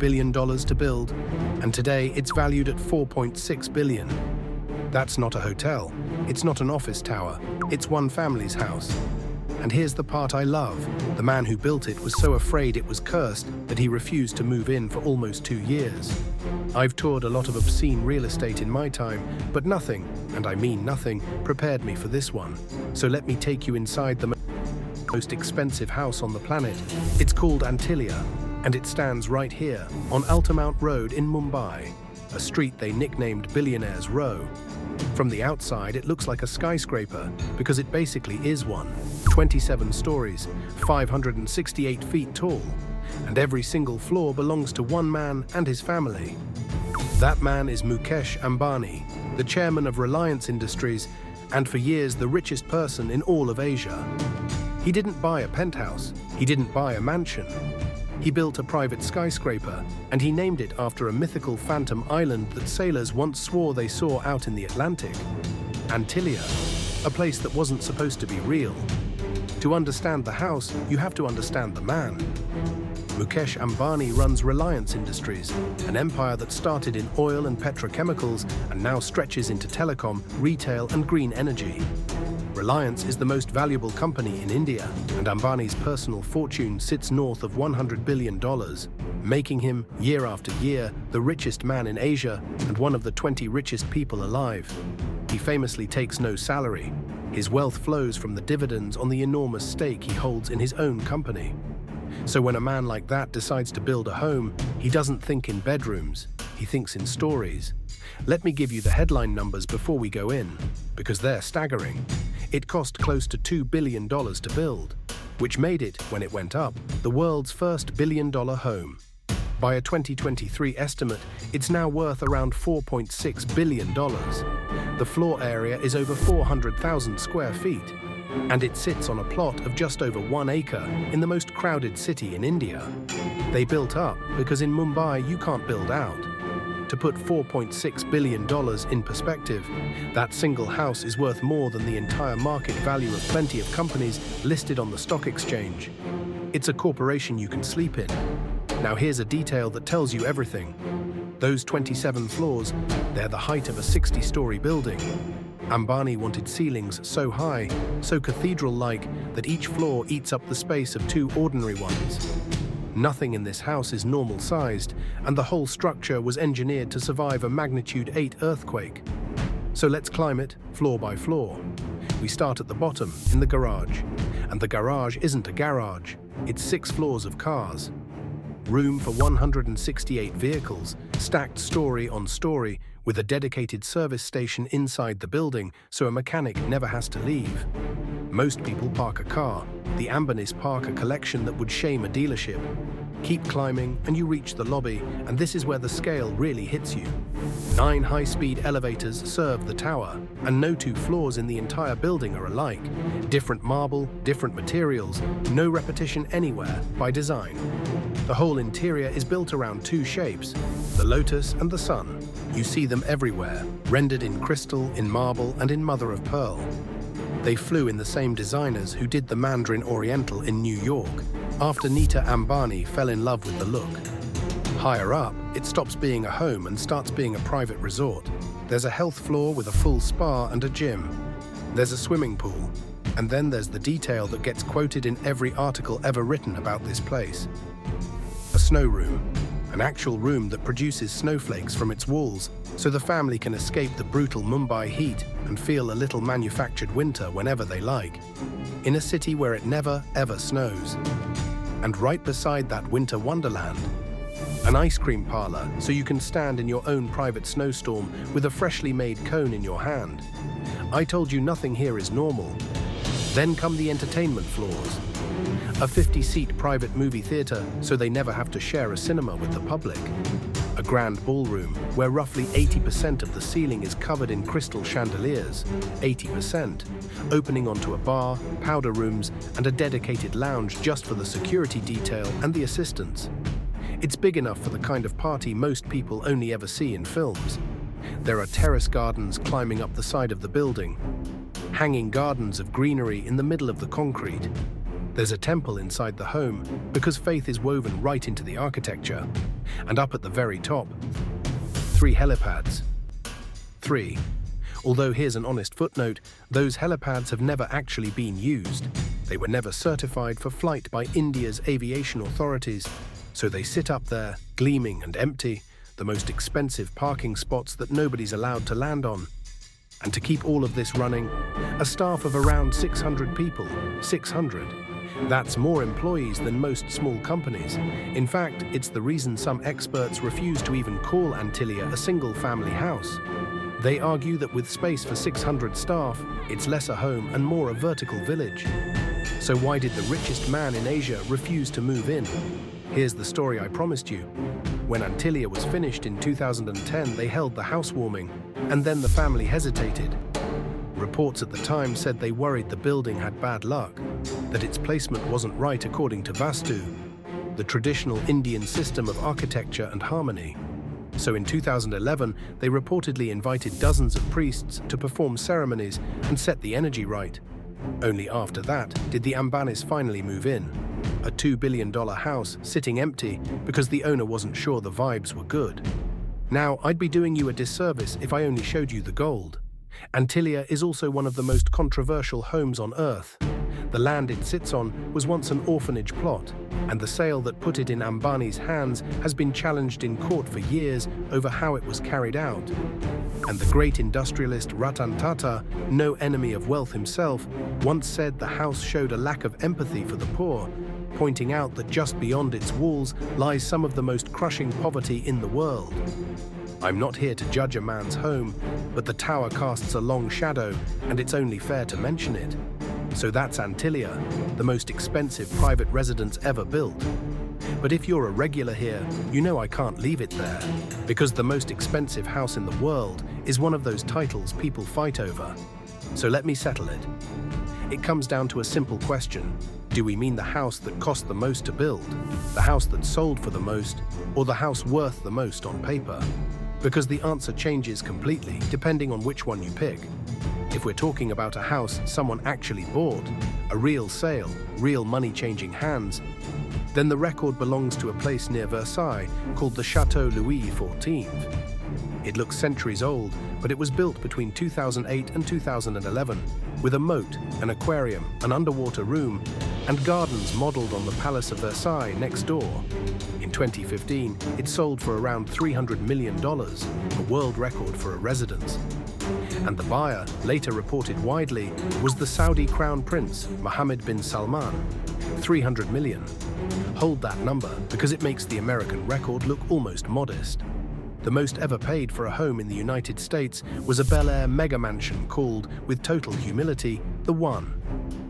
billion to build, and today it's valued at $4.6 billion. That's not a hotel, it's not an office tower, it's one family's house. And here's the part I love. The man who built it was so afraid it was cursed that he refused to move in for almost 2 years. I've toured a lot of obscene real estate in my time, but nothing, and I mean nothing, prepared me for this one. So let me take you inside the most expensive house on the planet. It's called Antilia, and it stands right here on Altamount Road in Mumbai, a street they nicknamed Billionaires Row. From the outside, it looks like a skyscraper because it basically is one. 27 stories, 568 feet tall, and every single floor belongs to one man and his family. That man is Mukesh Ambani, the chairman of Reliance Industries, and for years the richest person in all of Asia. He didn't buy a penthouse, he didn't buy a mansion. He built a private skyscraper, and he named it after a mythical phantom island that sailors once swore they saw out in the Atlantic. Antilia, a place that wasn't supposed to be real. To understand the house, you have to understand the man. Mukesh Ambani runs Reliance Industries, an empire that started in oil and petrochemicals and now stretches into telecom, retail and green energy. Reliance is the most valuable company in India, and Ambani's personal fortune sits north of $100 billion, making him, year after year, the richest man in Asia and one of the 20 richest people alive. He famously takes no salary. His wealth flows from the dividends on the enormous stake he holds in his own company. So when a man like that decides to build a home, he doesn't think in bedrooms, he thinks in stories. Let me give you the headline numbers before we go in, because they're staggering. It cost close to $2 billion to build, which made it, when it went up, the world's first billion-dollar home. By a 2023 estimate, it's now worth around $4.6 billion. The floor area is over 400,000 square feet, and it sits on a plot of just over 1 acre in the most crowded city in India. They built up because in Mumbai you can't build out. To put $4.6 billion in perspective, that single house is worth more than the entire market value of plenty of companies listed on the stock exchange. It's a corporation you can sleep in. Now here's a detail that tells you everything. Those 27 floors, they're the height of a 60-story building. Ambani wanted ceilings so high, so cathedral-like, that each floor eats up the space of 2 ordinary ones. Nothing in this house is normal-sized, and the whole structure was engineered to survive a magnitude 8 earthquake. So let's climb it, floor by floor. We start at the bottom, in the garage. And the garage isn't a garage, it's 6 floors of cars. Room for 168 vehicles, stacked story on story, with a dedicated service station inside the building so a mechanic never has to leave. Most people park a car. The Ambanis park a collection that would shame a dealership. Keep climbing and you reach the lobby, and this is where the scale really hits you. 9 high-speed elevators serve the tower, and no 2 floors in the entire building are alike. Different marble, different materials, no repetition anywhere by design. The whole interior is built around 2 shapes, the lotus and the sun. You see them everywhere, rendered in crystal, in marble, and in mother of pearl. They flew in the same designers who did the Mandarin Oriental in New York, after Nita Ambani fell in love with the look. Higher up, it stops being a home and starts being a private resort. There's a health floor with a full spa and a gym. There's a swimming pool. And then there's the detail that gets quoted in every article ever written about this place. A snow room. An actual room that produces snowflakes from its walls, so the family can escape the brutal Mumbai heat and feel a little manufactured winter whenever they like, in a city where it never, ever snows. And right beside that winter wonderland, an ice cream parlour so you can stand in your own private snowstorm with a freshly made cone in your hand. I told you nothing here is normal. Then come the entertainment floors. A 50-seat private movie theatre so they never have to share a cinema with the public. A grand ballroom where roughly 80% of the ceiling is covered in crystal chandeliers, 80%, opening onto a bar, powder rooms, and a dedicated lounge just for the security detail and the assistants. It's big enough for the kind of party most people only ever see in films. There are terrace gardens climbing up the side of the building, hanging gardens of greenery in the middle of the concrete. There's a temple inside the home because faith is woven right into the architecture. And up at the very top, 3 helipads. 3. Although here's an honest footnote, those helipads have never actually been used. They were never certified for flight by India's aviation authorities, so they sit up there, gleaming and empty, the most expensive parking spots that nobody's allowed to land on. And to keep all of this running, a staff of around 600 people. 600. That's more employees than most small companies. In fact, it's the reason some experts refuse to even call Antilia a single-family house. They argue that with space for 600 staff, it's less a home and more a vertical village. So why did the richest man in Asia refuse to move in? Here's the story I promised you. When Antilia was finished in 2010, they held the housewarming, and then the family hesitated. Reports at the time said they worried the building had bad luck, that its placement wasn't right according to Vastu, the traditional Indian system of architecture and harmony. So in 2011, they reportedly invited dozens of priests to perform ceremonies and set the energy right. Only after that did the Ambanis finally move in. A $2 billion house sitting empty because the owner wasn't sure the vibes were good. Now, I'd be doing you a disservice if I only showed you the gold. Antilia is also one of the most controversial homes on earth. The land it sits on was once an orphanage plot, and the sale that put it in Ambani's hands has been challenged in court for years over how it was carried out. And the great industrialist Ratan Tata, no enemy of wealth himself, once said the house showed a lack of empathy for the poor, pointing out that just beyond its walls lies some of the most crushing poverty in the world. I'm not here to judge a man's home, but the tower casts a long shadow, and it's only fair to mention it. So that's Antilia, the most expensive private residence ever built. But if you're a regular here, you know I can't leave it there, because the most expensive house in the world is one of those titles people fight over. So let me settle it. It comes down to a simple question. Do we mean the house that cost the most to build, the house that sold for the most, or the house worth the most on paper? Because the answer changes completely depending on which one you pick. If we're talking about a house someone actually bought, a real sale, real money changing hands, then the record belongs to a place near Versailles called the Chateau Louis XIV. It looks centuries old, but it was built between 2008 and 2011, with a moat, an aquarium, an underwater room, and gardens modelled on the Palace of Versailles next door. In 2015, it sold for around $300 million, a world record for a residence. And the buyer, later reported widely, was the Saudi Crown Prince, Mohammed bin Salman. 300 million. Hold that number because it makes the American record look almost modest. The most ever paid for a home in the United States was a Bel Air mega mansion called, with total humility, The One.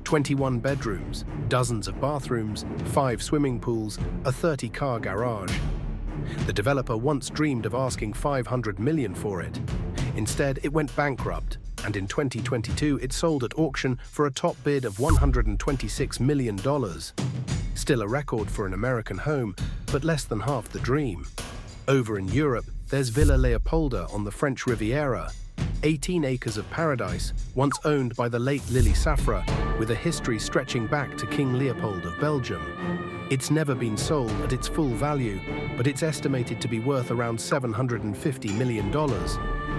21 bedrooms, dozens of bathrooms, 5 swimming pools, a 30-car garage. The developer once dreamed of asking $500 million for it. Instead, it went bankrupt, and in 2022 it sold at auction for a top bid of $126 million. Still a record for an American home, but less than half the dream. Over in Europe, there's Villa Leopolda on the French Riviera, 18 acres of paradise, once owned by the late Lily Safra, with a history stretching back to King Leopold of Belgium. It's never been sold at its full value, but it's estimated to be worth around $750 million,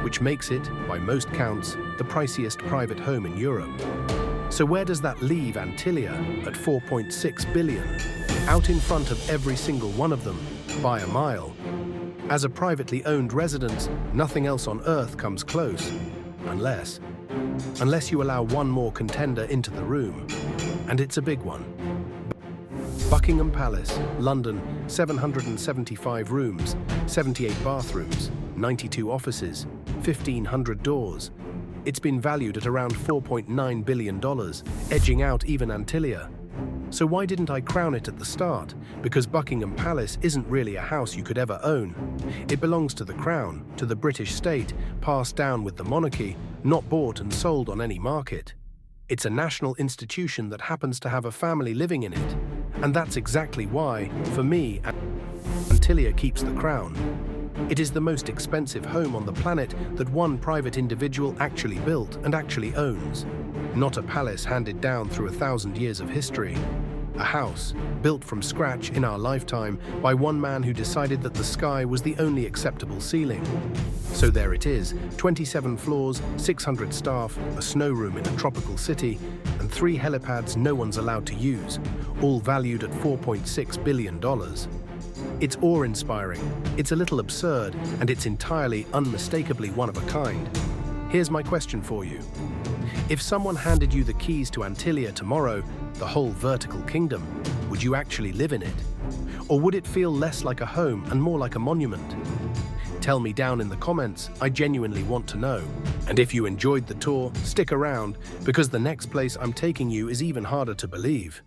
which makes it, by most counts, the priciest private home in Europe. So where does that leave Antilia at $4.6 billion? Out in front of every single one of them, by a mile. As a privately owned residence, nothing else on earth comes close, unless you allow one more contender into the room, and it's a big one. Buckingham Palace, London, 775 rooms, 78 bathrooms, 92 offices, 1,500 doors. It's been valued at around $4.9 billion, edging out even Antilia. So why didn't I crown it at the start? Because Buckingham Palace isn't really a house you could ever own. It belongs to the Crown, to the British state, passed down with the monarchy, not bought and sold on any market. It's a national institution that happens to have a family living in it. And that's exactly why, for me, Antilia keeps the crown. It is the most expensive home on the planet that one private individual actually built and actually owns. Not a palace handed down through 1,000 years of history. A house, built from scratch in our lifetime by one man who decided that the sky was the only acceptable ceiling. So there it is, 27 floors, 600 staff, a snow room in a tropical city, and 3 helipads no one's allowed to use, all valued at $4.6 billion. It's awe-inspiring, it's a little absurd, and it's entirely, unmistakably one of a kind. Here's my question for you. If someone handed you the keys to Antilia tomorrow, the whole vertical kingdom, would you actually live in it? Or would it feel less like a home and more like a monument? Tell me down in the comments, I genuinely want to know. And if you enjoyed the tour, stick around, because the next place I'm taking you is even harder to believe.